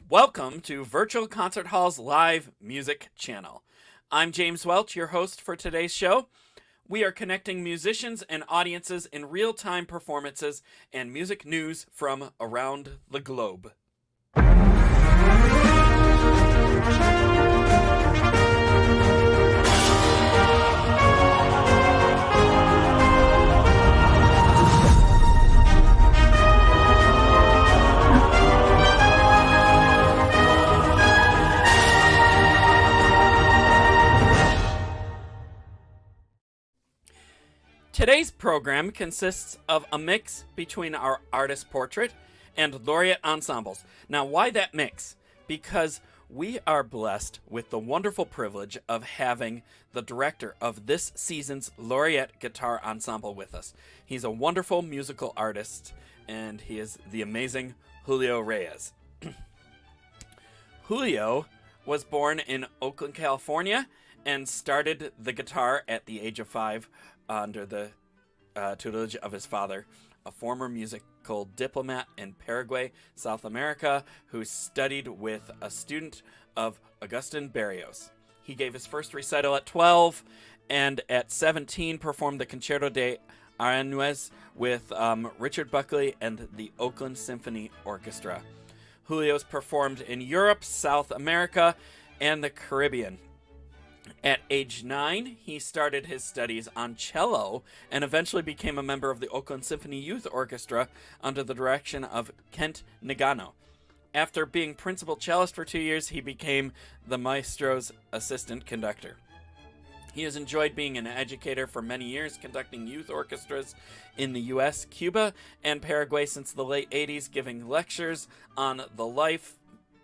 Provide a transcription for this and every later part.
Welcome to Virtual Concert Hall's live music channel. I'm James Welch, your host for today's show. We are connecting musicians and audiences in real-time performances and music news from around the globe. Today's program consists of a mix between our artist portrait and laureate ensembles. Now, why that mix? Because we are blessed with the wonderful privilege of having the director of this season's Laureate Guitar Ensemble with us. He's a wonderful musical artist, and he is the amazing Julio Reyes. Julio was born in Oakland, California, and started the guitar at the age of 5 under the tutelage of his father, a former musical diplomat in Paraguay, South America, who studied with a student of Agustin Barrios. He gave his first recital at 12, and at 17 performed the Concierto de Aranjuez with Richard Buckley and the Oakland Symphony Orchestra. Julio's performed in Europe, South America, and the Caribbean. At age 9, he started his studies on cello and eventually became a member of the Oakland Symphony Youth Orchestra under the direction of Kent Nagano. After being principal cellist for 2 years, he became the Maestro's assistant conductor. He has enjoyed being an educator for many years, conducting youth orchestras in the U.S., Cuba, and Paraguay since the late 80s, giving lectures on the life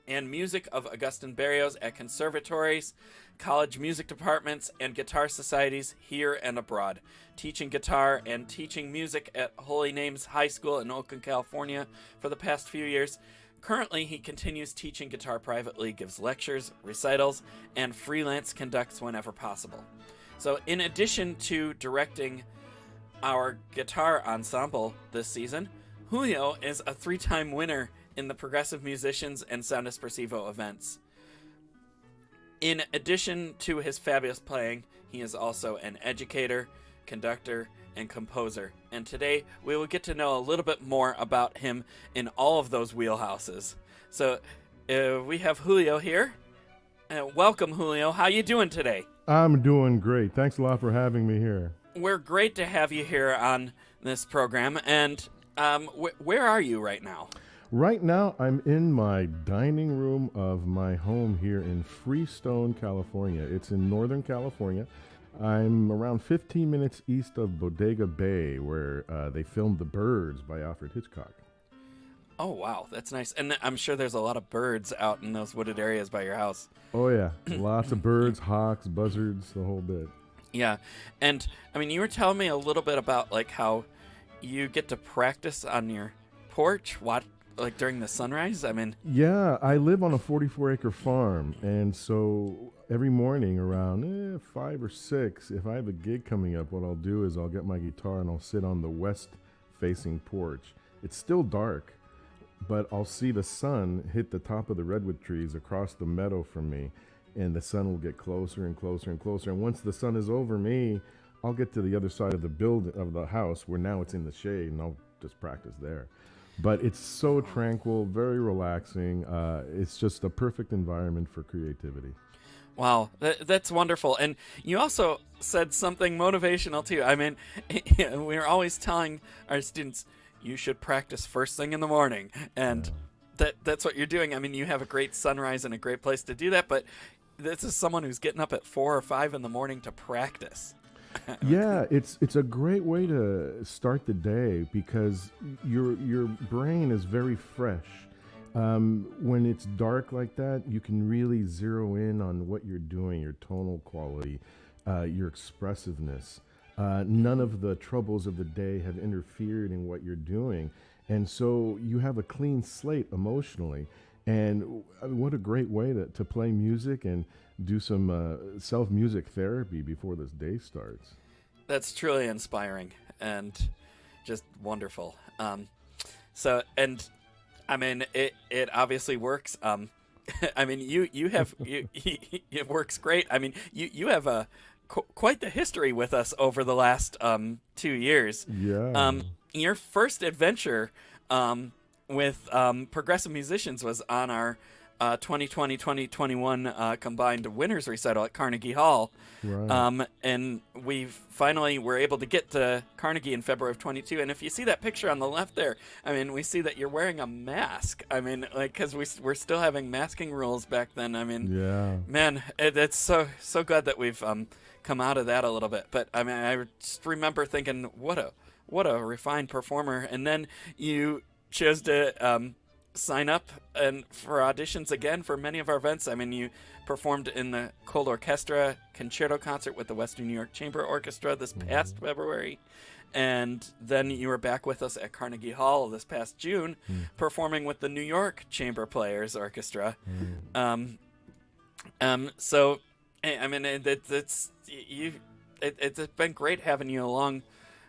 and music of Agustin Barrios at conservatories, college music departments, and guitar societies here and abroad, teaching guitar and teaching music at Holy Names High School in Oakland, California for the past few years. Currently, he continues teaching guitar privately, gives lectures, recitals, and freelance conducts whenever possible. So in addition to directing our guitar ensemble this season, Julio is a 3-time winner in the Progressive Musicians and Sound Espressivo events. In addition to his fabulous playing, he is also an educator, conductor, and composer. And today, we will get to know a little bit more about him in all of those wheelhouses. So, we have Julio here. Welcome, Julio. How you doing today? I'm doing great. Thanks a lot for having me here. We're great to have you here on this program. And where are you right now? Right now, I'm in my dining room of my home here in Freestone, California. It's in Northern California. I'm around 15 minutes east of Bodega Bay, where they filmed The Birds by Alfred Hitchcock. Oh, wow. That's nice. And I'm sure there's a lot of birds out in those wooded areas by your house. Oh, yeah. Lots of birds, hawks, buzzards, the whole bit. Yeah. And, I mean, you were telling me a little bit about, like, how you get to practice on your porch, like during the sunrise? I mean... Yeah, I live on a 44-acre farm, and so every morning around 5 or 6, if I have a gig coming up, what I'll do is I'll get my guitar and I'll sit on the west-facing porch. It's still dark, but I'll see the sun hit the top of the redwood trees across the meadow from me, and the sun will get closer and closer and closer, and once the sun is over me, I'll get to the other side of the building, of the house, where now it's in the shade, and I'll just practice there. But it's so tranquil, very relaxing. It's just a perfect environment for creativity. Wow, that's wonderful. And you also said something motivational, too. I mean, we're always telling our students, you should practice first thing in the morning. And that's what you're doing. I mean, you have a great sunrise and a great place to do that. But this is someone who's getting up at 4 or 5 in the morning to practice. Yeah, it's a great way to start the day because your brain is very fresh. When it's dark like that, you can really zero in on what you're doing, your tonal quality, your expressiveness. None of the troubles of the day have interfered in what you're doing. And so you have a clean slate emotionally. And what a great way to play music and do some self-music therapy before this day starts. That's truly inspiring and just wonderful. So, and I mean, it obviously works. I mean, you have it works great. I mean, you have quite the history with us over the last 2 years. Yeah. Your first adventure with progressive musicians was on our 2020-2021 combined winners recital at Carnegie Hall. Right. And we finally were able to get to Carnegie in February of 22. And if you see that picture on the left there, I mean, we see that you're wearing a mask. I mean, like, because we're still having masking rules back then. I mean, Yeah. man, it's so good that we've come out of that a little bit. But I mean, I just remember thinking, what a refined performer. And then you chose to sign up and for auditions again for many of our events. I mean, you performed in the Cold Orchestra Concerto concert with the Western New York Chamber Orchestra this past February, and then you were back with us at Carnegie Hall this past June, performing with the New York Chamber Players Orchestra. So, I mean, it's been great having you along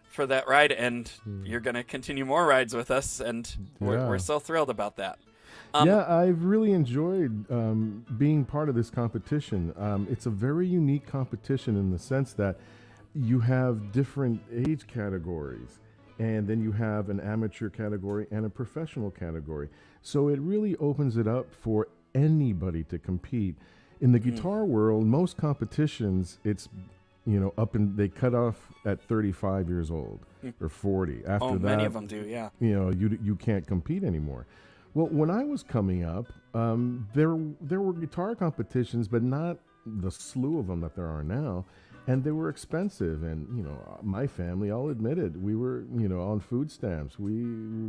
for that ride, and you're going to continue more rides with us, and we're so thrilled about that. Yeah, I've really enjoyed being part of this competition. It's a very unique competition in the sense that you have different age categories, and then you have an amateur category and a professional category. So it really opens it up for anybody to compete. In the guitar world, most competitions, it's they cut off at 35 years old or 40. After that, many of them do, yeah. You can't compete anymore. Well, when I was coming up, there were guitar competitions, but not the slew of them that there are now, and they were expensive. And my family, I'll admit it, we were on food stamps. We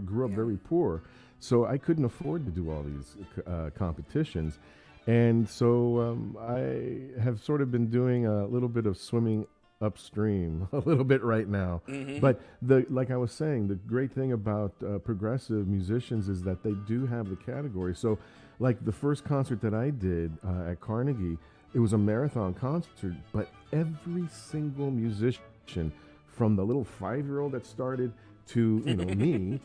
grew up very poor, so I couldn't afford to do all these competitions. And so I have sort of been doing a little bit of swimming upstream a little bit right now. But like I was saying, the great thing about progressive musicians is that they do have the category. So like the first concert that I did at Carnegie, it was a marathon concert, but every single musician, from the little 5-year-old that started to me,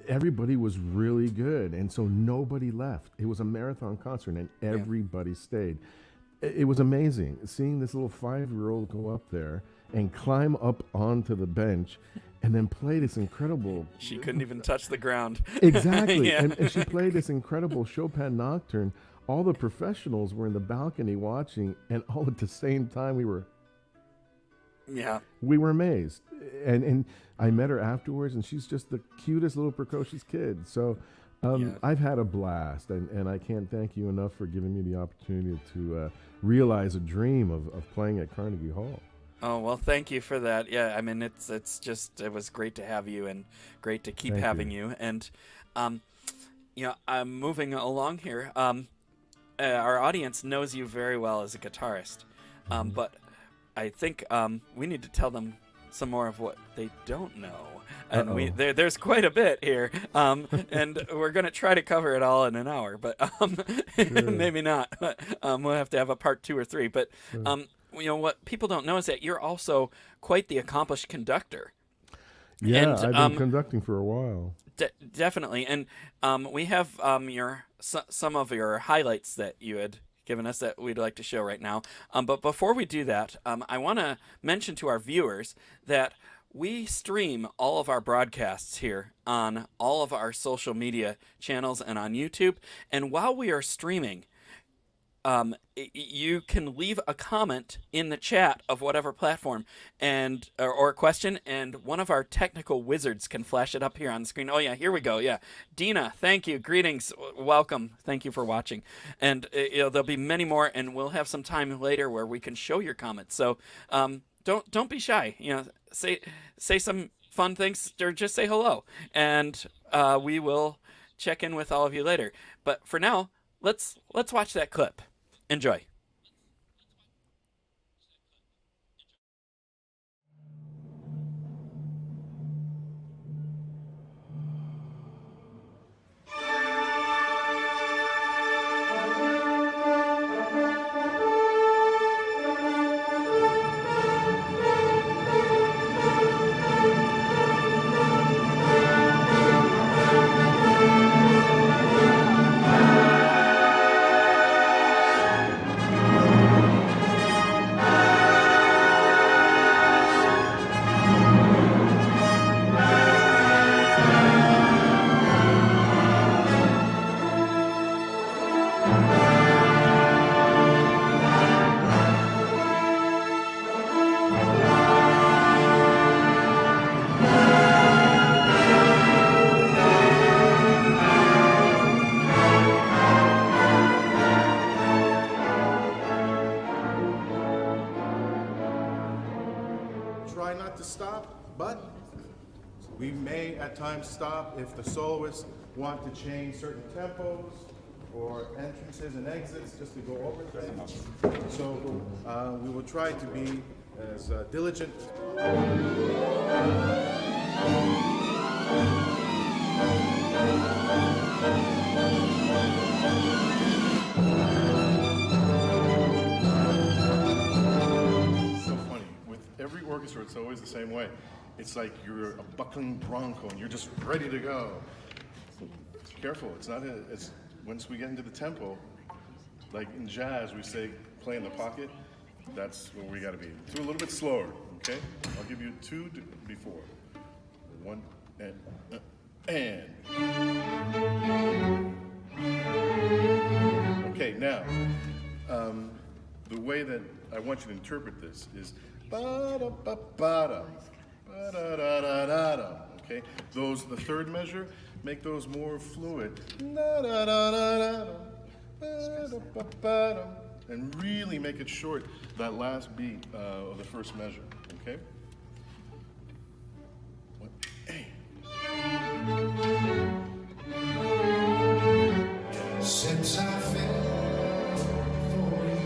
everybody was really good, and so nobody left. It was a marathon concert, and everybody stayed. It was amazing seeing this little 5-year-old go up there and climb up onto the bench and then play this incredible... She couldn't even touch the ground. Exactly. And she played this incredible Chopin Nocturne. All the professionals were in the balcony watching, and all at the same time we were amazed. And I met her afterwards, and she's just the cutest little precocious kid. So I've had a blast, and I can't thank you enough for giving me the opportunity to realize a dream of playing at Carnegie Hall. Oh, well, thank you for that. Yeah, I mean, it was great to have you, and great to keep having you. And, I'm moving along here. Our audience knows you very well as a guitarist, but I think we need to tell them some more of what they don't know. And there's quite a bit here, and we're going to try to cover it all in an hour, but maybe not. We'll have to have a part 2 or 3. But what people don't know is that you're also quite the accomplished conductor. Yeah, and, I've been conducting for a while. Definitely, and we have some of your highlights that you had given us that we'd like to show right now. But before we do that, I want to mention to our viewers that we stream all of our broadcasts here on all of our social media channels and on YouTube. And while we are streaming, you can leave a comment in the chat of whatever platform or a question, and one of our technical wizards can flash it up here on the screen. Oh yeah, here we go. Yeah, Dina, thank you. Greetings, welcome. Thank you for watching. And there'll be many more, and we'll have some time later where we can show your comments. So don't be shy. Say some fun things, or just say hello, and we will check in with all of you later. But for now, let's watch that clip. Enjoy. stop, but we may at times stop if the soloists want to change certain tempos or entrances and exits just to go over things. So we will try to be as diligent. Every orchestra, it's always the same way. It's like you're a buckling bronco and you're just ready to go. Careful, it's not as once we get into the tempo, like in jazz, we say play in the pocket. That's where we got to be. Do a little bit slower, okay? I'll give you two before. One and. Okay, now the way that I want you to interpret this is. Ba-da-ba-ba-da, ba-da-da-da-da-da. Okay, those, the third measure, make those more fluid. Da-da-da-da-da, ba-da-ba-ba-da, and really make it short, that last beat of the first measure. Okay? One, since I fell for you.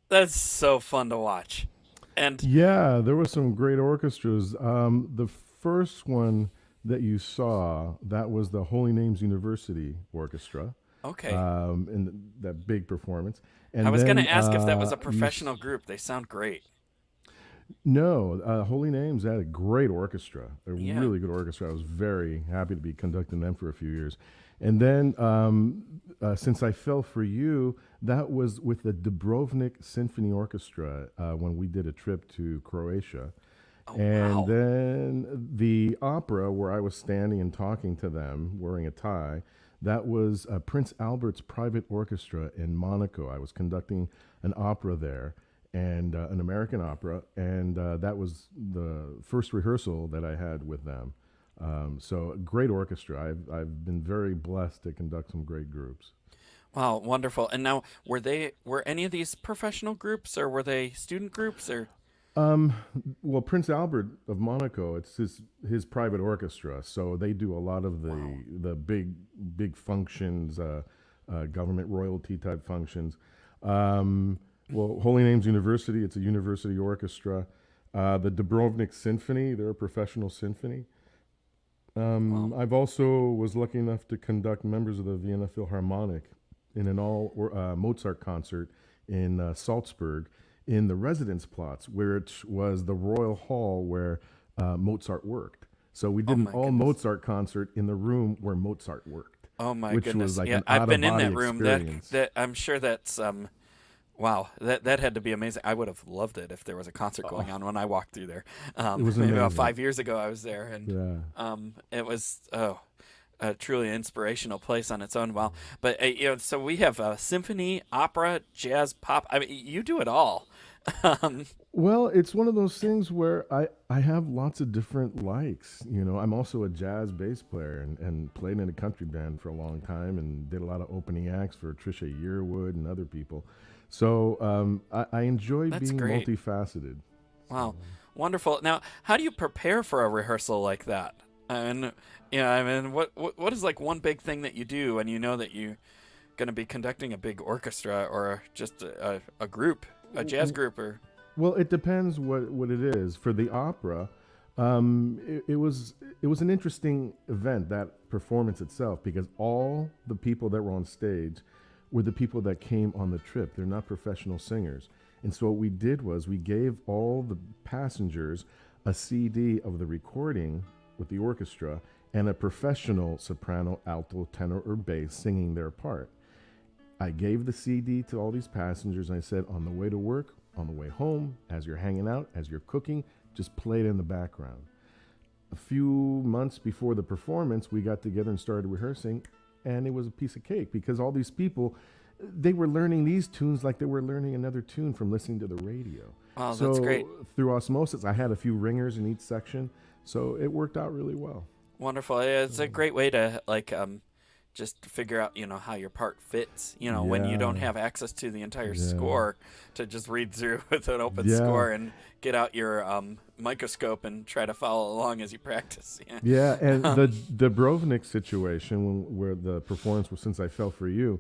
That's so fun to watch. And yeah, there were some great orchestras. The first one that you saw, that was the Holy Names University Orchestra. okay. In that big performance. And I was then, going to ask if that was a you professional group. They sound great. No, Holy Names had a great orchestra, a Yeah. really good orchestra. I was very happy to be conducting them for a few years. And then, since I fell for you, that was with the Dubrovnik Symphony Orchestra when we did a trip to Croatia. Oh, And wow. then the opera, where I was standing and talking to them, wearing a tie, that was Prince Albert's private orchestra in Monaco. I was conducting an opera there, and an American opera, and that was the first rehearsal that I had with them. So a great orchestra. I've been very blessed to conduct some great groups. Wow, wonderful. And now, were any of these professional groups, or were they student groups, or? Well, Prince Albert of Monaco, it's his private orchestra, so they do a lot of the big functions, government royalty type functions. Well, Holy Names University, it's a university orchestra. The Dubrovnik Symphony, they're a professional symphony. Wow. I've also was lucky enough to conduct members of the Vienna Philharmonic in an all Mozart concert in Salzburg in the residence plots, where it was the Royal Hall where Mozart worked. So we did Oh an my all goodness. Mozart concert in the room where Mozart worked, Oh my which goodness. was like Yeah, an I've been in out-of-body that room. experience. That I'm sure that's wow. That had to be amazing. I would have loved it if there was a concert going on when I walked through there. It was Maybe about amazing. 5 years ago I was there, and Yeah. it was a truly inspirational place on its own. Wow. But so we have symphony, opera, jazz, pop. I mean, you do it all. um, Well, it's one of those things where I have lots of different likes. I'm also a jazz bass player and played in a country band for a long time and did a lot of opening acts for Trisha Yearwood and other people. So I enjoy That's being great. multifaceted. Wow, wonderful. Now, how do you prepare for a rehearsal like that? And I mean, what is like one big thing that you do when you know that you're going to be conducting a big orchestra or just a group, a jazz group, or? Well, it depends what it is. For the opera, it was an interesting event, that performance itself, because all the people that were on stage were the people that came on the trip. They're not professional singers. And so what we did was we gave all the passengers a CD of the recording with the orchestra and a professional soprano, alto, tenor, or bass singing their part. I gave the CD to all these passengers, and I said, on the way to work, on the way home, as you're hanging out, as you're cooking, just play it in the background. A few months before the performance, we got together and started rehearsing, and it was a piece of cake because all these people, they were learning these tunes like they were learning another tune from listening to the radio. Oh, so that's great. Through osmosis, I had a few ringers in each section, so it worked out really well. Wonderful. It's a great way to just figure out, how your part fits, when you don't have access to the entire score, to just read through with an open score and get out your microscope and try to follow along as you practice. Yeah, and the Dubrovnik situation, where the performance was Since I Fell for You,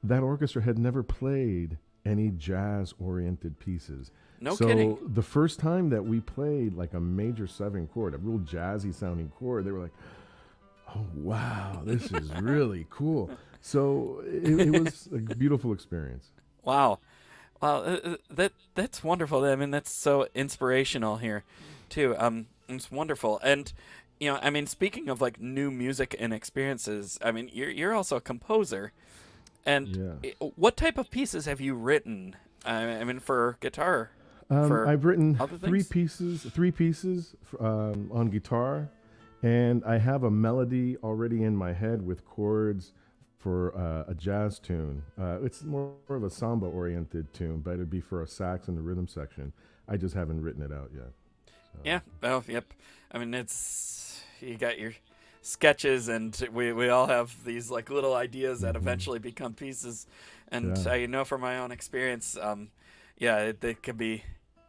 that orchestra had never played any jazz-oriented pieces. No kidding. So the first time that we played like a major 7 chord, a real jazzy-sounding chord, they were like, oh, wow, this is really cool. So it was a beautiful experience. Wow. That's wonderful. I mean, that's so inspirational here, too. It's wonderful. And, speaking of like new music and experiences, I mean, you're also a composer. And what type of pieces have you written? For guitar? I've written three pieces on guitar. And I have a melody already in my head with chords for a jazz tune. It's more of a samba-oriented tune, but it'd be for a sax in the rhythm section. I just haven't written it out yet. So. Yeah. Oh, yep. I mean, you got your sketches, and we all have these like little ideas that eventually become pieces. And I know from my own experience, they could be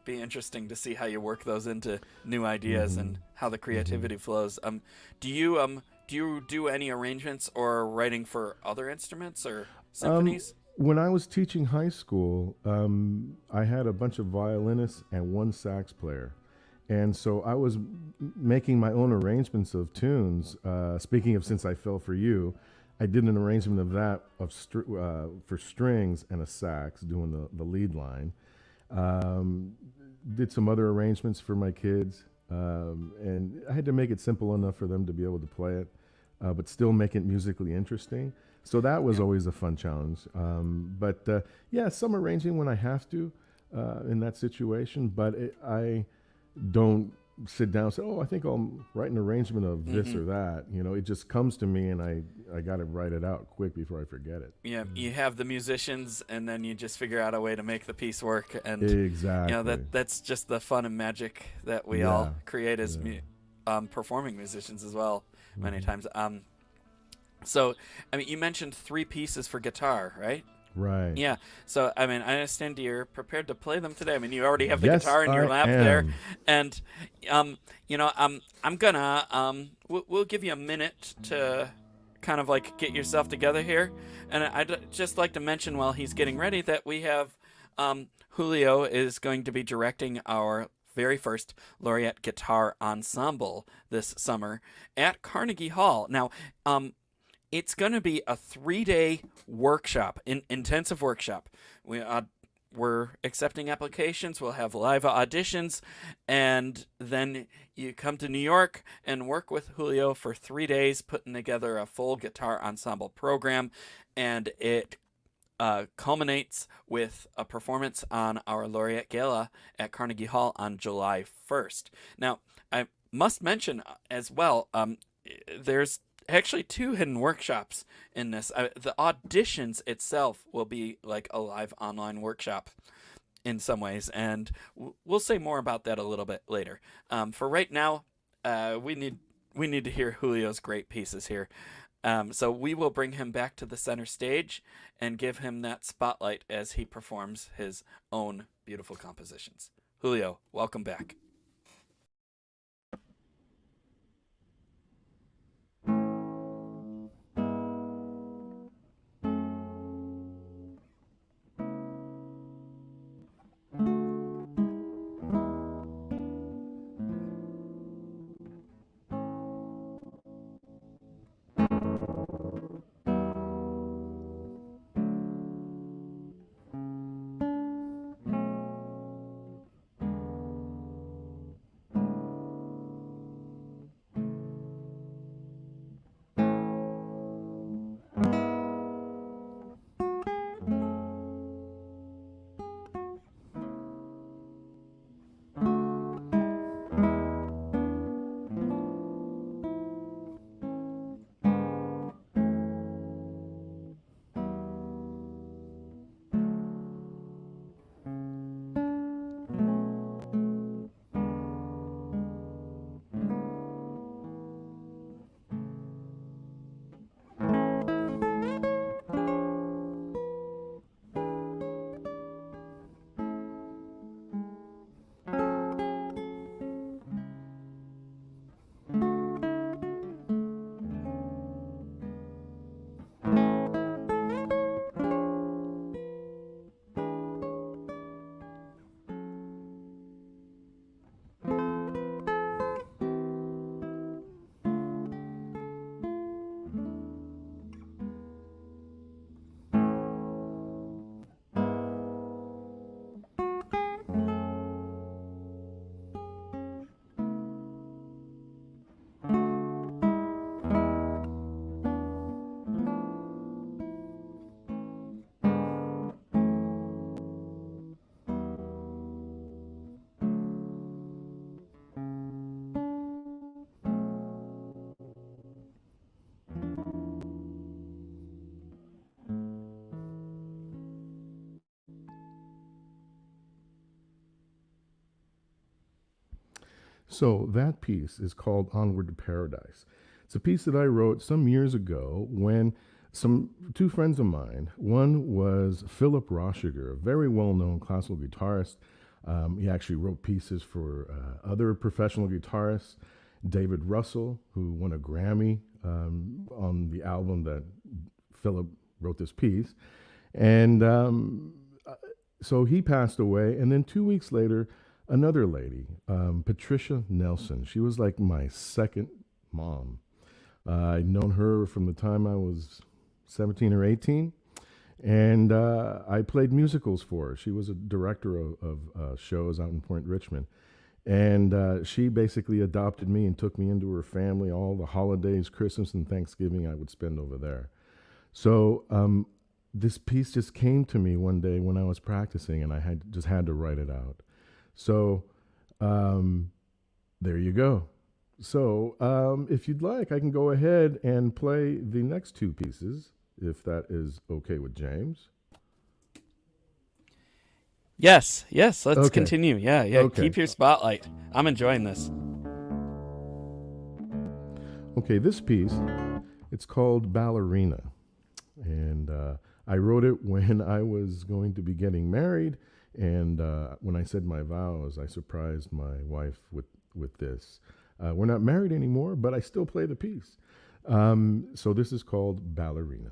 interesting to see how you work those into new ideas and how the creativity flows. Do you do any arrangements or writing for other instruments or symphonies? When I was teaching high school, I had a bunch of violinists and one sax player. And so I was making my own arrangements of tunes. Speaking of Since I Fell for You, I did an arrangement of that for strings and a sax, doing the lead line. Did some other arrangements for my kids, and I had to make it simple enough for them to be able to play it, but still make it musically interesting. So that was always a fun challenge. But some arranging when I have to in that situation, but I don't sit down and say, I think I'll write an arrangement of this or that. It just comes to me, and I got to write it out quick before I forget it. Yeah, you have the musicians, and then you just figure out a way to make the piece work. And exactly, that's just the fun and magic that we all create as performing musicians as well. Many times. So, you mentioned 3 pieces for guitar, right? Right. Yeah. So, I understand you're prepared to play them today. You already have the guitar in your lap there. And, I'm gonna, we'll give you a minute to kind of like get yourself together here. And I'd just like to mention while he's getting ready that we have, Julio is going to be directing our very first Laureate Guitar Ensemble this summer at Carnegie Hall. Now, it's going to be a 3-day workshop, intensive workshop. We're accepting applications. We'll have live auditions, and then you come to New York and work with Julio for 3 days, putting together a full guitar ensemble program, and it culminates with a performance on our Laureate Gala at Carnegie Hall on July 1st. Now, I must mention as well, there's actually 2 hidden workshops in this. The auditions itself will be like a live online workshop in some ways, and we'll say more about that a little bit later. For right now, we need to hear Julio's great pieces here. So we will bring him back to the center stage and give him that spotlight as he performs his own beautiful compositions. Julio, welcome back. So that piece is called Onward to Paradise. It's a piece that I wrote some years ago when two friends of mine, one was Philip Roschiger, a very well-known classical guitarist. He actually wrote pieces for other professional guitarists. David Russell, who won a Grammy on the album that Philip wrote this piece. And so he passed away. And then 2 weeks later, another lady, Patricia Nelson. She was like my second mom. I'd known her from the time I was 17 or 18. And I played musicals for her. She was a director of shows out in Point Richmond. And she basically adopted me and took me into her family. All the holidays, Christmas and Thanksgiving, I would spend over there. So this piece just came to me one day when I was practicing, and I had to write it out. So there you go. So if you'd like, I can go ahead and play the next two pieces, if that is okay with James. Yes, let's Okay. continue. Yeah, Okay. keep your spotlight. I'm enjoying this. Okay, this piece, it's called Ballerina. And I wrote it when I was going to be getting married. And when I said my vows, I surprised my wife with this. We're not married anymore, but I still play the piece. So this is called Ballerina.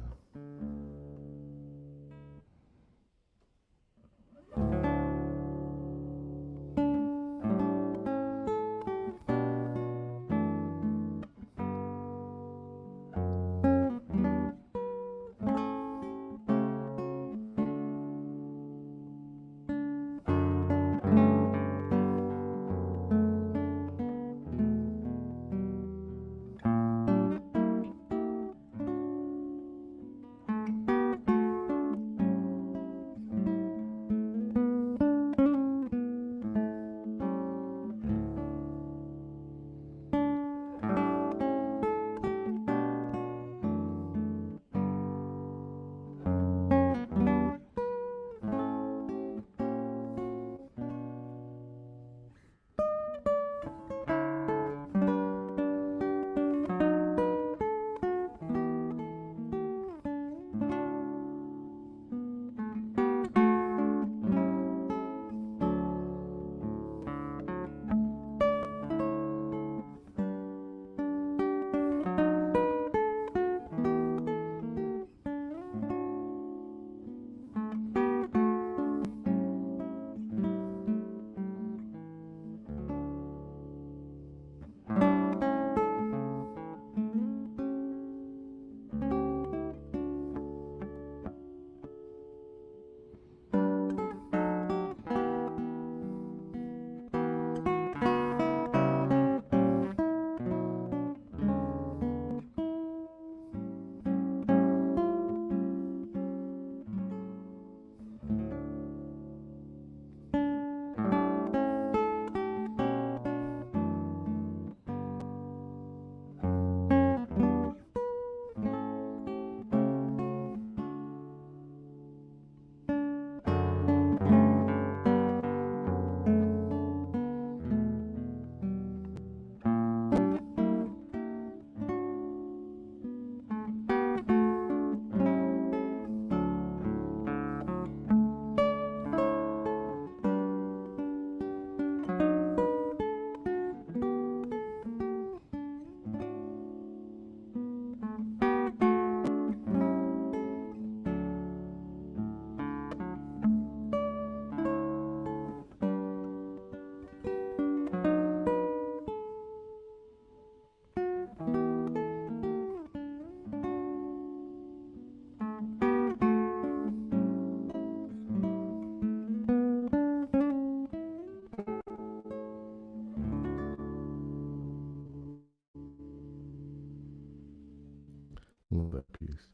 Love that piece.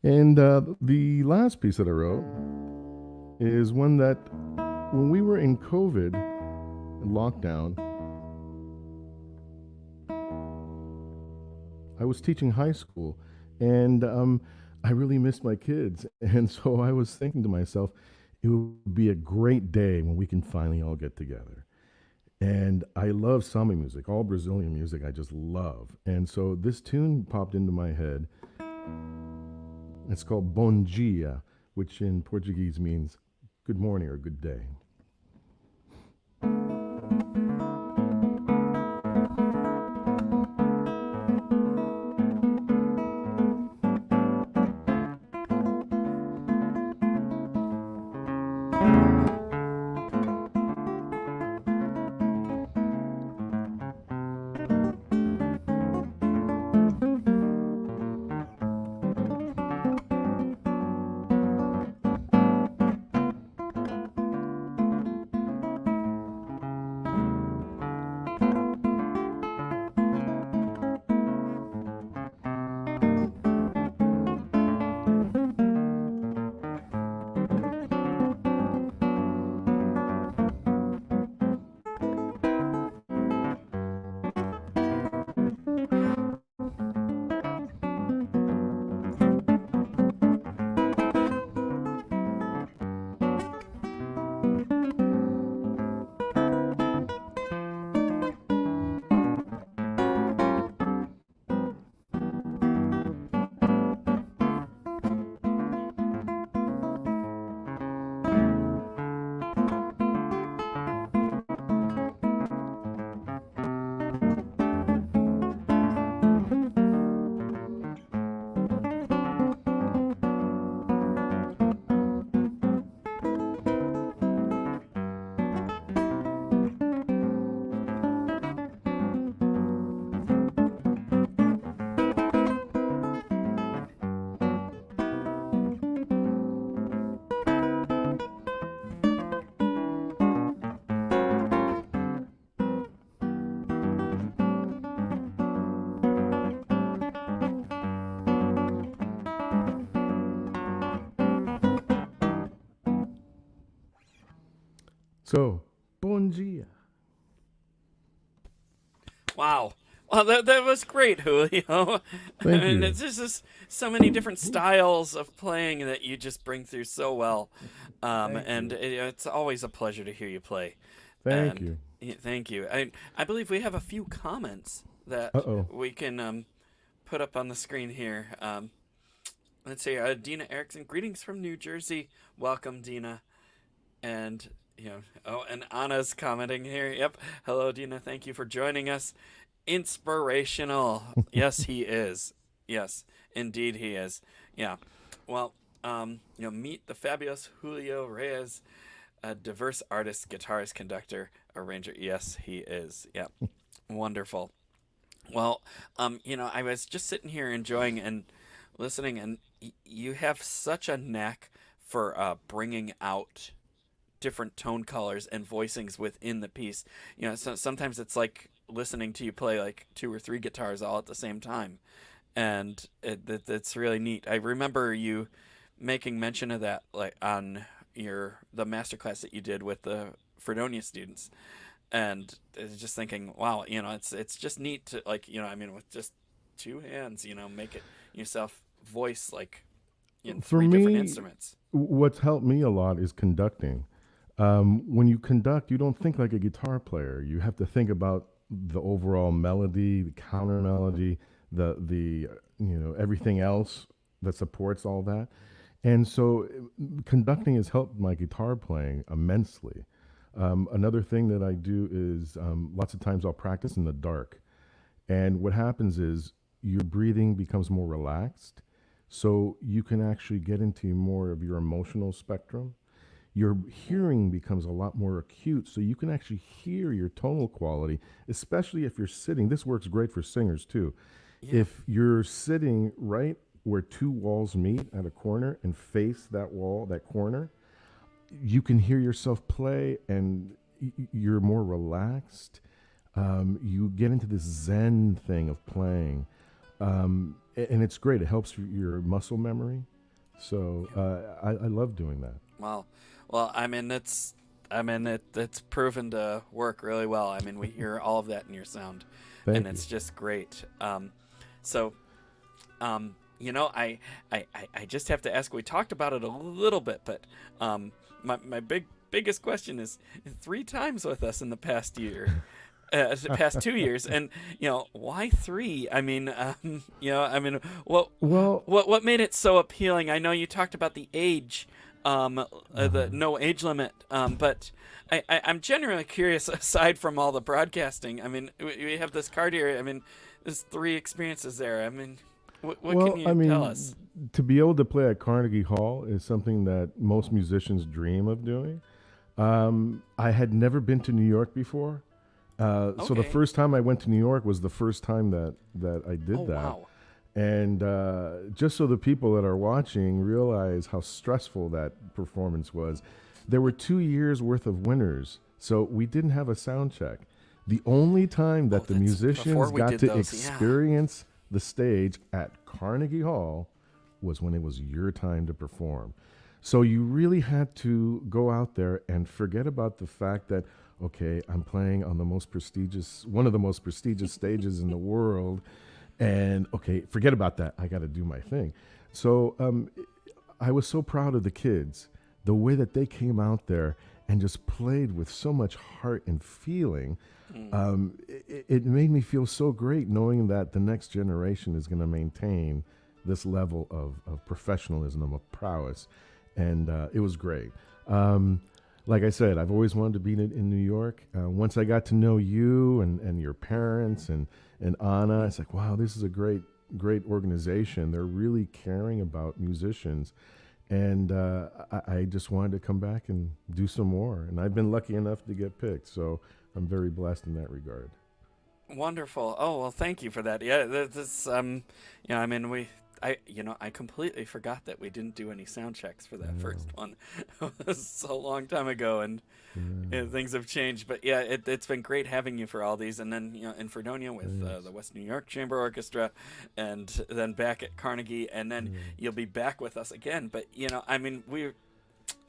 And the last piece that I wrote is one that when we were in COVID lockdown, I was teaching high school, and I really missed my kids. And so I was thinking to myself, it would be a great day when we can finally all get together. And I love samba music, all Brazilian music I just love. And so this tune popped into my head. It's called Bom Dia, which in Portuguese means good morning or good day. So, bom dia. Wow. Well, that was great, Julio. Thank you. It's just so many different styles of playing that you just bring through so well. It's always a pleasure to hear you play. Thank you. Thank you. I believe we have a few comments that we can put up on the screen here. Let's see. Dina Erickson, greetings from New Jersey. Welcome, Dina. And and Anna's commenting here. Yep. Hello, Dina. Thank you for joining us. Inspirational. Yes, he is. Yes, indeed he is. Yeah. Well, meet the fabulous Julio Reyes, a diverse artist, guitarist, conductor, arranger. Yes, he is. Yeah. Wonderful. Well, I was just sitting here enjoying and listening, and you have such a knack for bringing out different tone colors and voicings within the piece. So sometimes it's like listening to you play like 2 or 3 guitars all at the same time, and it's really neat. I remember you making mention of that, like on the masterclass that you did with the Fredonia students, and just thinking, wow, it's just neat to with just 2 hands, make it yourself voice like in 3 different instruments. What's helped me a lot is conducting. When you conduct, you don't think like a guitar player. You have to think about the overall melody, the counter melody, the everything else that supports all that. And so conducting has helped my guitar playing immensely. Another thing that I do is lots of times I'll practice in the dark. And what happens is your breathing becomes more relaxed, so you can actually get into more of your emotional spectrum. Your hearing becomes a lot more acute, so you can actually hear your tonal quality, especially if you're sitting. This works great for singers too. Yeah. If you're sitting right where 2 walls meet at a corner and face that wall, that corner, you can hear yourself play, and you're more relaxed. You get into this Zen thing of playing, and it's great. It helps your muscle memory. So I love doing that. Wow. Well, it's proven to work really well. I mean, we hear all of that in your sound, and it's just great. I just have to ask. We talked about it a little bit, but my big biggest question is 3 times with us in the past year. The past 2 years, and why 3? I mean, what made it so appealing? I know you talked about the age, the no age limit, but I'm generally curious. Aside from all the broadcasting, I mean, we have this card here. I mean, there's 3 experiences there. I mean, what can you tell us? To be able to play at Carnegie Hall is something that most musicians dream of doing. I had never been to New York before. So the first time I went to New York was the first time that I did that. Wow. And just so the people that are watching realize how stressful that performance was, there were 2 years worth of winners, so we didn't have a sound check. The only time that the musicians got to experience the stage at Carnegie Hall was when it was your time to perform. So you really had to go out there and forget about the fact that, okay, I'm playing on one of the most prestigious stages in the world, and okay, forget about that. I got to do my thing. So I was so proud of the kids, the way that they came out there and just played with so much heart and feeling. It made me feel so great knowing that the next generation is going to maintain this level of professionalism, of prowess, and it was great. Like I said, I've always wanted to be in New York. Once I got to know you and your parents and Anna, it's like, wow, this is a great organization. They're really caring about musicians. And I just wanted to come back and do some more. And I've been lucky enough to get picked. So I'm very blessed in that regard. Wonderful. Oh, well, thank you for that. Yeah, this, I mean, I completely forgot that we didn't do any sound checks for that first one. It was so long time ago, and things have changed. But yeah, it's been great having you for all these. And then, in Fredonia with the West New York Chamber Orchestra, and then back at Carnegie, and then you'll be back with us again. But, I mean,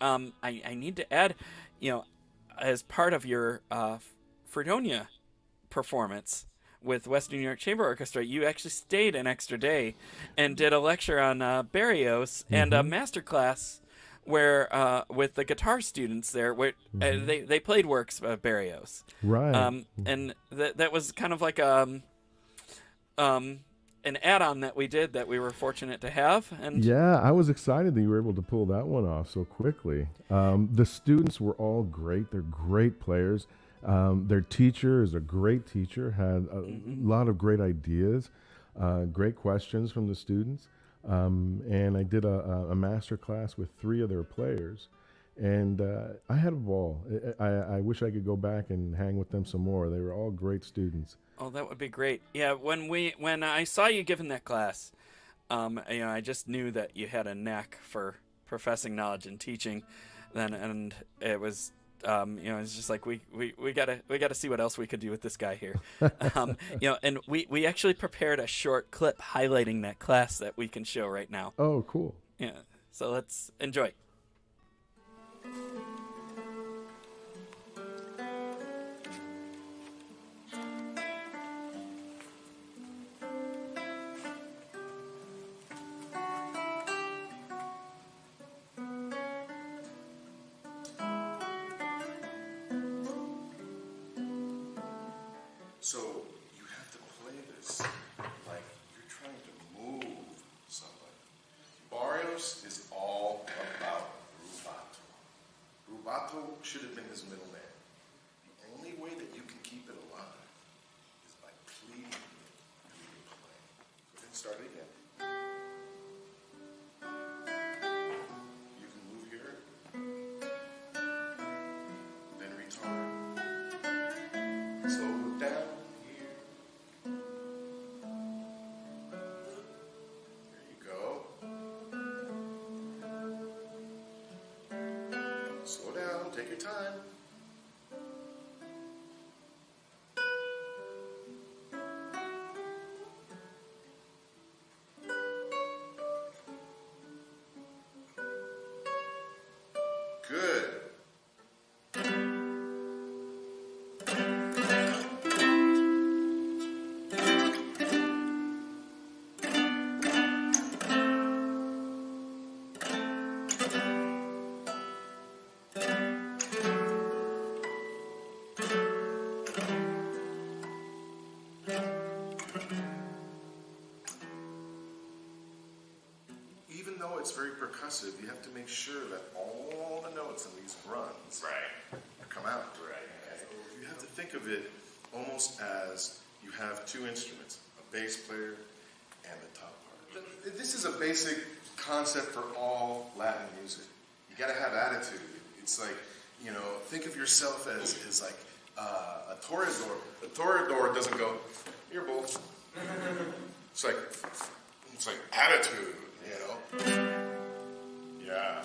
I need to add, as part of your Fredonia performance with West New York Chamber Orchestra, you actually stayed an extra day and did a lecture on Barrios and a masterclass where with the guitar students there, where they played works of Barrios. Right. And that was kind of like an add-on that we did that we were fortunate to have. And yeah, I was excited that you were able to pull that one off so quickly. The students were all great. They're great players. Their teacher is a great teacher, had a lot of great ideas, great questions from the students. And I did a master class with 3 of their players, and I had a ball. I wish I could go back and hang with them some more. They were all great students. Oh, that would be great. Yeah, when I saw you giving that class, I just knew that you had a knack for professing knowledge and teaching. And it was. It's just like we gotta see what else we could do with this guy here, and we actually prepared a short clip highlighting that class that we can show right now. Oh, cool. Yeah, so let's enjoy. So you have to play this like you're trying to move somebody. Barrios is all about rubato. Rubato should have been his middle name. The only way that you can keep it alive is by pleading it through your playing. So let's start it again. You can move here, then retard. Slow down. Slow down, take your time. Good. Even though it's very percussive, you have to make sure that all the notes in these runs come out. Right. So you have to think of it almost as you have two instruments, a bass player and the top part. This is a basic concept for all Latin music. You got to have attitude. It's like, think of yourself as like a toreador. A toreador doesn't go, "Here, bull." It's like attitude, Yeah.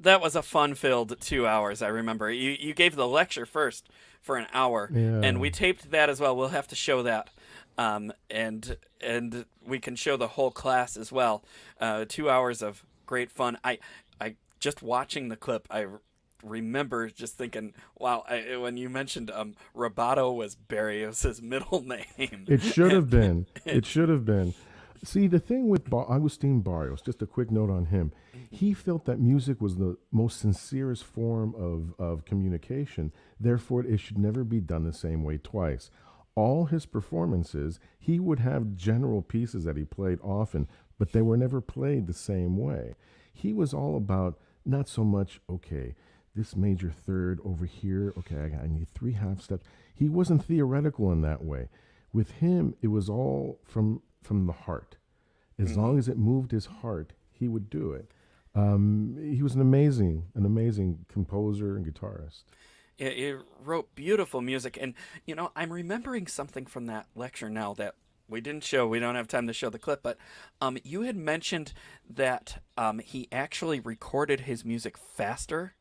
That was a fun-filled 2 hours, I remember. You gave the lecture first for an hour, and we taped that as well. We'll have to show that. And we can show the whole class as well. 2 hours of great fun. I just watching the clip, I remember just thinking, wow, when you mentioned Roboto was Barrios' middle name. It should have been. It should have been. See, the thing with Agustin Barrios, just a quick note on him, he felt that music was the most sincerest form of communication. Therefore, it should never be done the same way twice. All his performances, he would have general pieces that he played often, but they were never played the same way. He was all about not so much, okay, this major third over here, okay, I need 3 half steps. He wasn't theoretical in that way. With him, it was all from the heart. As long as it moved his heart, he would do it. He was an amazing composer and guitarist. He wrote beautiful music, and I'm remembering something from that lecture now that we didn't show. We don't have time to show the clip, but you had mentioned that he actually recorded his music faster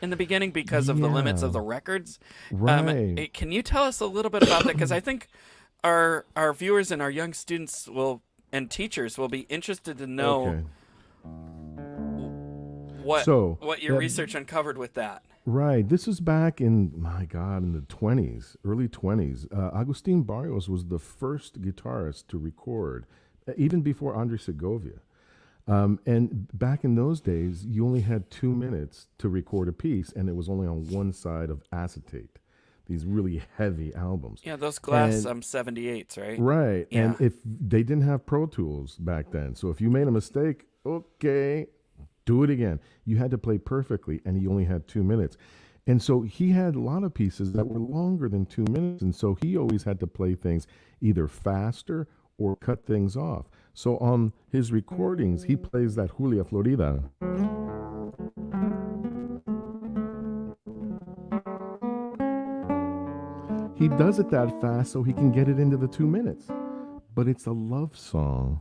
in the beginning because of the limits of the records. Right. Can you tell us a little bit about that? Because I think our viewers and our young students and teachers will be interested to know what your research uncovered with that. Right. This is back in the 20s, early 20s. Agustin Barrios was the first guitarist to record, even before Andre Segovia. And back in those days, you only had 2 minutes to record a piece, and it was only on one side of acetate. These really heavy albums. Yeah, those glass 78s, right? Right. Yeah. And if they didn't have Pro Tools back then, so if you made a mistake, okay, do it again. You had to play perfectly, and he only had 2 minutes. And so he had a lot of pieces that were longer than 2 minutes, and so he always had to play things either faster or cut things off. So on his recordings, he plays that Julia Florida. He does it that fast so he can get it into the 2 minutes. But it's a love song.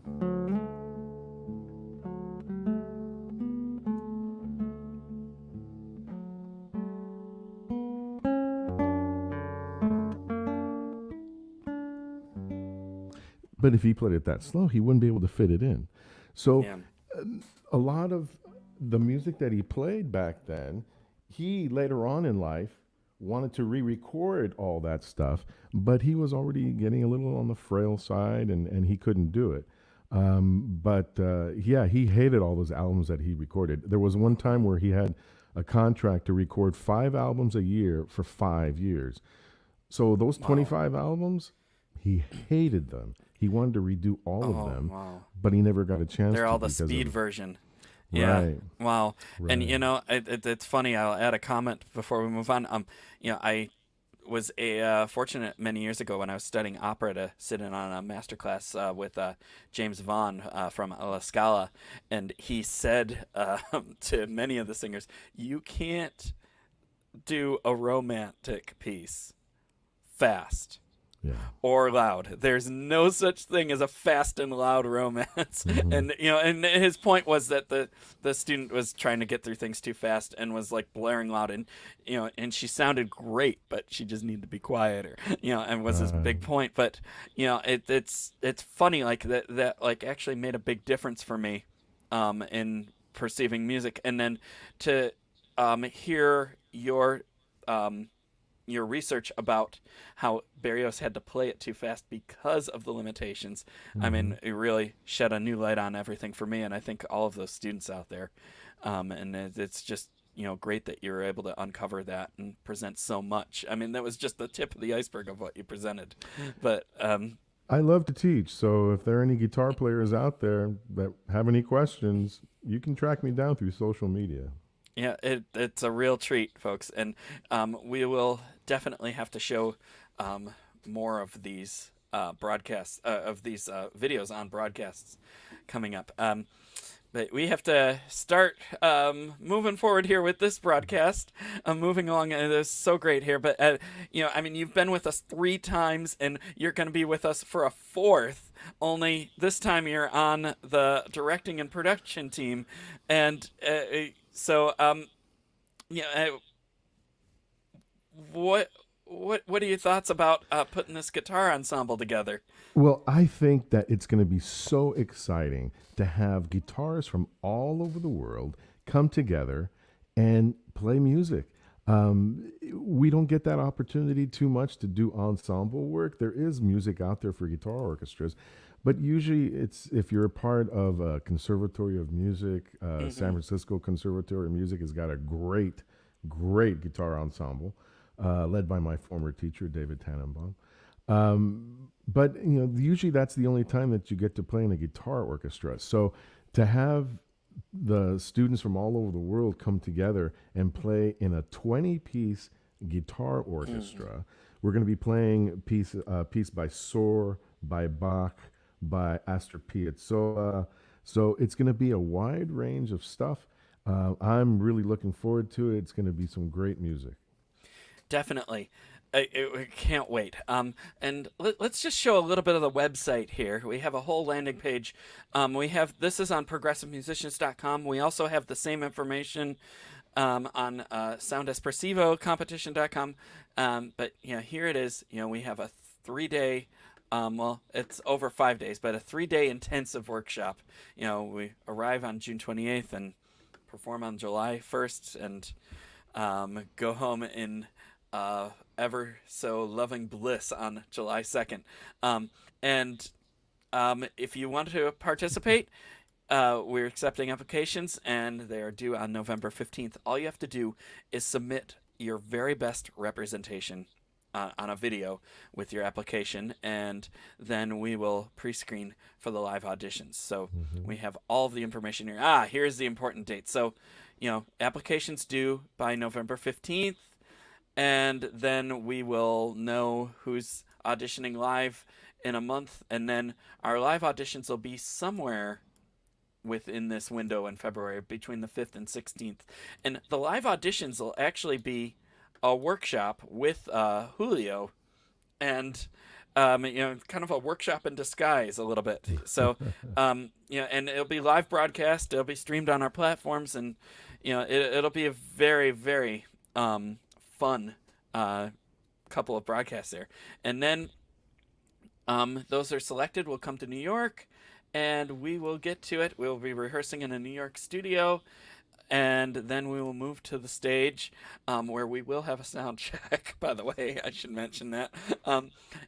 But if he played it that slow, he wouldn't be able to fit it in. So a lot of the music that he played back then, he later on in life wanted to re-record all that stuff, but he was already getting a little on the frail side, and he couldn't do it. He hated all those albums that he recorded. There was one time where he had a contract to record 5 albums a year for 5 years. So those 25 albums, he hated them. He wanted to redo all of them, but he never got a chance. They're all the speed version. Right. Wow. Right. And it's funny. I'll add a comment before we move on. I was fortunate many years ago when I was studying opera to sit in on a masterclass with James Vaughn from La Scala, and he said to many of the singers, "You can't do a romantic piece fast." Yeah. Or loud. There's no such thing as a fast and loud romance. And and his point was that the student was trying to get through things too fast and was like blaring loud, and and she sounded great, but she just needed to be quieter. And was his big point. But it's funny, like that like actually made a big difference for me in perceiving music, and then to hear your research about how Barrios had to play it too fast because of the limitations. I mean, it really shed a new light on everything for me, and I think all of those students out there. And it's just, great that you were able to uncover that and present so much. I mean, that was just the tip of the iceberg of what you presented. But I love to teach, so if there are any guitar players out there that have any questions, you can track me down through social media. yeah, it's a real treat, folks, and we will definitely have to show more of these broadcasts, of these videos on broadcasts coming up. But we have to start moving forward here with this broadcast. Moving along, and it's so great here. But I mean, you've been with us 3 times, and you're going to be with us for a 4th. Only this time you're on the directing and production team, and so what are your thoughts about putting this guitar ensemble together? Well, I think that it's going to be so exciting to have guitarists from all over the world come together and play music. We don't get that opportunity too much to do ensemble work. There is music out there for guitar orchestras, but usually it's if you're a part of a Conservatory of Music, San Francisco Conservatory of Music has got a great guitar ensemble led by my former teacher, David Tannenbaum. But usually that's the only time that you get to play in a guitar orchestra. So to have the students from all over the world come together and play in a 20-piece guitar orchestra, we're going to be playing a piece by Sohr, by Bach, by Astor Piazzolla. So it's going to be a wide range of stuff. I'm really looking forward to it. It's going to be some great music. Definitely. I can't wait. And let's just show a little bit of the website here. We have a whole landing page. This is on progressivemusicians.com. We also have the same information on soundespressivocompetition.com. But here it is. We have a 3-day, well, it's over 5 days, but a 3-day intensive workshop. We arrive on June 28th and perform on July 1st and go home in ever so loving bliss on July 2nd. And if you want to participate, we're accepting applications, and they are due on November 15th. All you have to do is submit your very best representation on a video with your application, and then we will pre-screen for the live auditions. So we have all of the information here. Here's the important date. So, applications due by November 15th. And then we will know who's auditioning live in a month. And then our live auditions will be somewhere within this window in February, between the 5th and 16th. And the live auditions will actually be a workshop with Julio. And, kind of a workshop in disguise a little bit. So, and it'll be live broadcast. It'll be streamed on our platforms. And, it'll be a very, very fun couple of broadcasts there. And then those are selected will come to New York, and we will get to it. We'll be rehearsing in a New York studio, and then we will move to the stage where we will have a sound check, by the way. I should mention that.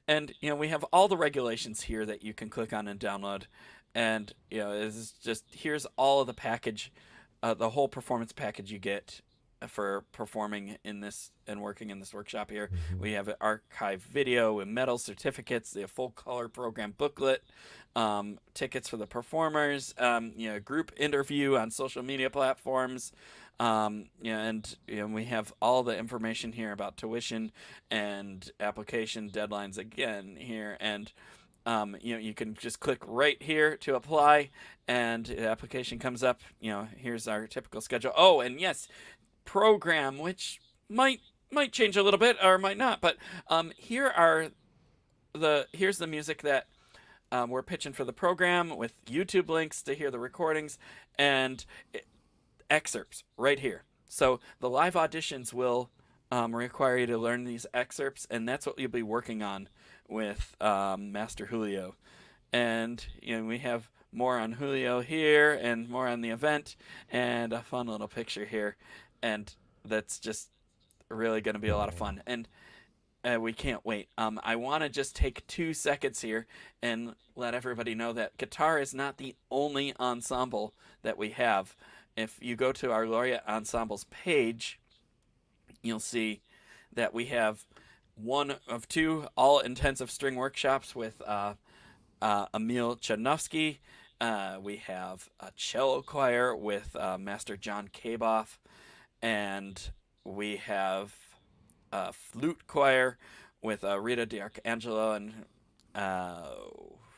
And we have all the regulations here that you can click on and download. And it's just, here's all of the package, the whole performance package you get for performing in this and working in this workshop here. We have an archive video and medal certificates, the full color program booklet, tickets for the performers, group interview on social media platforms, and we have all the information here about tuition and application deadlines again here. And you can just click right here to apply, and the application comes up. Here's our typical schedule. Oh, and yes, program, which might change a little bit or might not, but here's the music that we're pitching for the program, with YouTube links to hear the recordings and excerpts right here. So the live auditions will require you to learn these excerpts, and that's what you'll be working on with Master Julio. And we have more on Julio here and more on the event and a fun little picture here. And that's just really going to be a lot of fun. And we can't wait. I want to just take 2 seconds here and let everybody know that guitar is not the only ensemble that we have. If you go to our Laureate Ensembles page, you'll see that we have one of 2 all-intensive string workshops with Emil Chudnovsky. We have a cello choir with Master John Kaboff, and we have a flute choir with Rita D'Arcangelo, and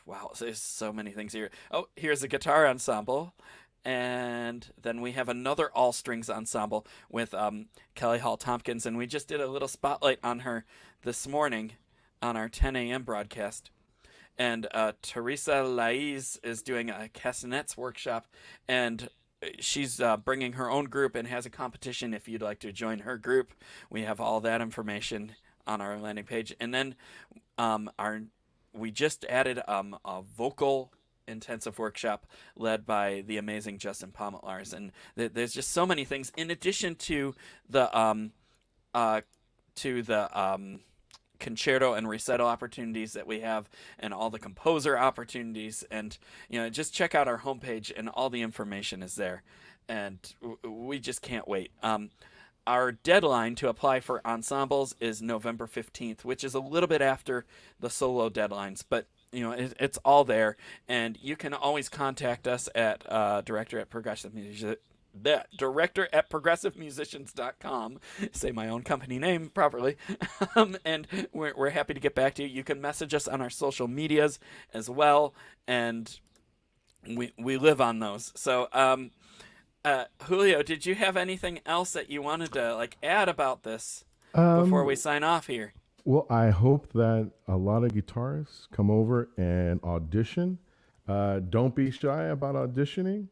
wow, there's so many things here. Oh, here's a guitar ensemble, and then we have another all strings ensemble with Kelly Hall Tompkins, and we just did a little spotlight on her this morning on our 10 a.m. broadcast. And Teresa Laiz is doing a castanets workshop, and she's bringing her own group and has a competition if you'd like to join her group. We have all that information on our landing page. And then we just added a vocal intensive workshop led by the amazing Justin Pometlars. And there's just so many things in addition to the concerto and recital opportunities that we have, and all the composer opportunities. And just check out our homepage, and all the information is there, and we just can't wait. Our deadline to apply for ensembles is November 15th, which is a little bit after the solo deadlines, but it's all there, and you can always contact us at director@progressivemusicians.com. Say my own company name properly. And we're happy to get back to you. You can message us on our social medias as well, and we live on those. So Julio, did you have anything else that you wanted to add about this before we sign off here? Well, I hope that a lot of guitarists come over and audition. Don't be shy about auditioning.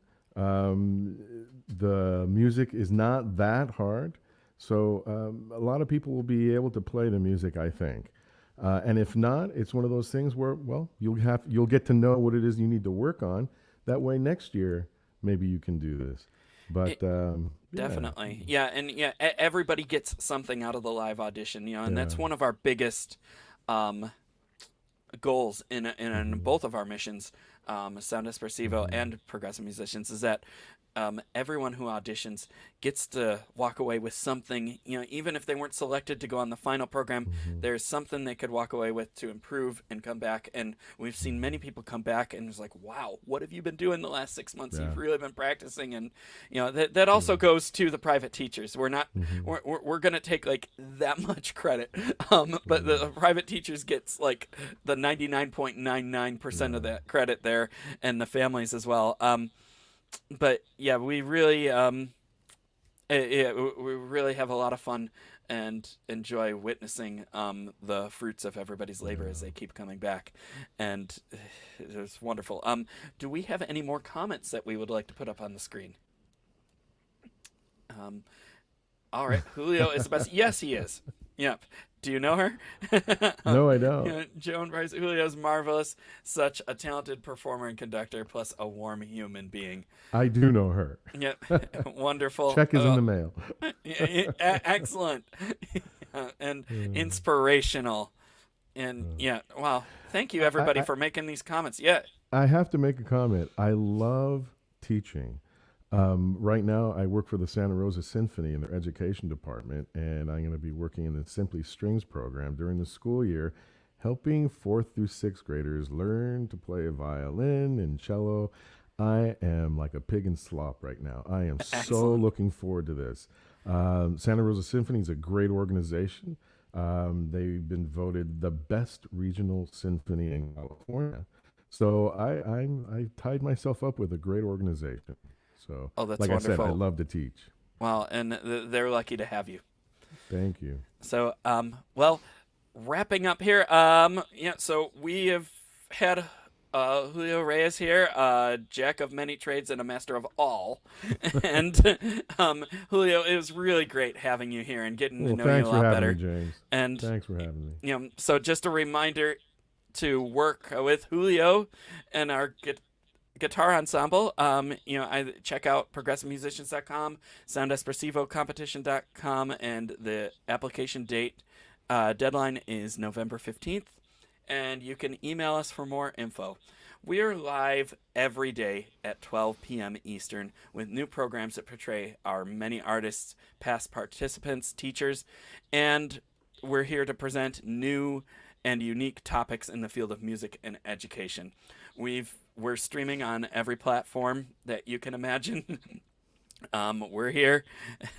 The music is not that hard, so a lot of people will be able to play the music, I think. And if not, it's one of those things where, well, you'll get to know what it is you need to work on. That way, next year maybe you can do this. But definitely, everybody gets something out of the live audition, and that's one of our biggest goals in both of our missions, Sound Espressivo and Progressive Musicians, is that everyone who auditions gets to walk away with something. Even if they weren't selected to go on the final program, there's something they could walk away with to improve and come back. And we've seen many people come back and it's like, wow, what have you been doing the last 6 months? You've really been practicing. And that also goes to the private teachers. We're not we're gonna take that much credit, but the private teachers gets the 99.99% of that credit there, and the families as well. But yeah, we really we really have a lot of fun and enjoy witnessing the fruits of everybody's labor as they keep coming back, and it's wonderful. Do we have any more comments that we would like to put up on the screen? All right, Julio is the best. Yes, he is. Yep. Do you know her? No, I don't. Joan Price. Julio's marvelous. Such a talented performer and conductor, plus a warm human being. I do know her. Yep. Wonderful. Check is in the mail. Excellent. And inspirational. And wow. Thank you, everybody, for making these comments. Yeah. I have to make a comment. I love teaching. Right now, I work for the Santa Rosa Symphony in their education department, and I'm going to be working in the Simply Strings program during the school year, helping 4th through 6th graders learn to play violin and cello. I am like a pig in slop right now. I am so looking forward to this. Santa Rosa Symphony is a great organization. They've been voted the best regional symphony in California. So I tied myself up with a great organization. So, that's like wonderful. I said, I love to teach. Well, and they're lucky to have you. Thank you. So, well, wrapping up here. So we have had Julio Reyes here, jack of many trades and a master of all. And Julio, it was really great having you here and getting to know you a lot better. Thanks for having me, James. And thanks for having me. So just a reminder to work with Julio and our Guitar Ensemble. I check out progressivemusicians.com, soundespressivocompetition.com, and the application date deadline is November 15th. And you can email us for more info. We are live every day at 12 p.m. Eastern with new programs that portray our many artists, past participants, teachers, and we're here to present new and unique topics in the field of music and education. We're streaming on every platform that you can imagine. We're here.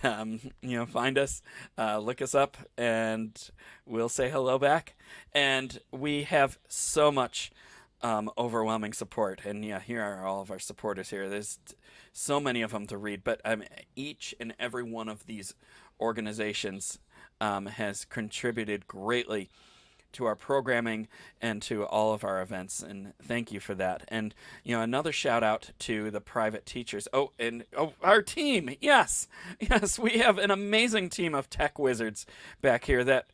Find us, look us up, and we'll say hello back. And we have so much overwhelming support. And here are all of our supporters here. There's so many of them to read, but each and every one of these organizations has contributed greatly to our programming and to all of our events, and thank you for that. And another shout out to the private teachers. Our team. Yes, we have an amazing team of tech wizards back here that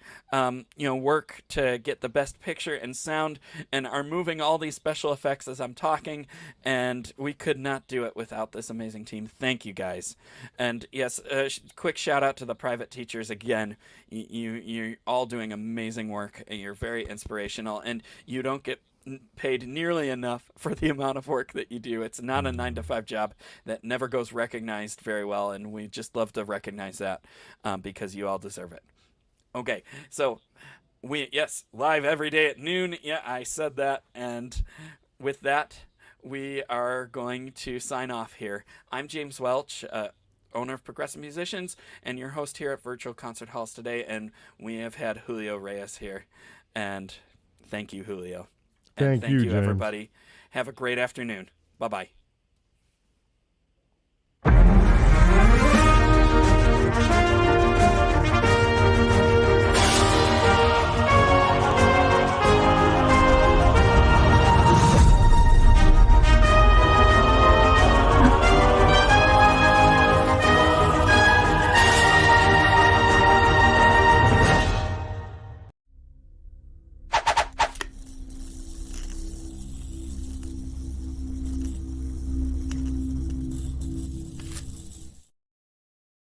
work to get the best picture and sound, and are moving all these special effects as I'm talking. And we could not do it without this amazing team. Thank you guys. And yes, quick shout out to the private teachers again. You're all doing amazing work, and you're very inspirational, and you don't get paid nearly enough for the amount of work that you do. It's not a 9-to-5 job that never goes recognized very well, and we just love to recognize that because you all deserve it. Okay, so live every day at noon. Yeah, I said that, and with that, we are going to sign off here. I'm James Welch, owner of Progressive Musicians, and your host here at Virtual Concert Halls today, and we have had Julio Reyes here. And thank you, Julio. And thank you, James. everybody. Have a great afternoon. Bye-bye.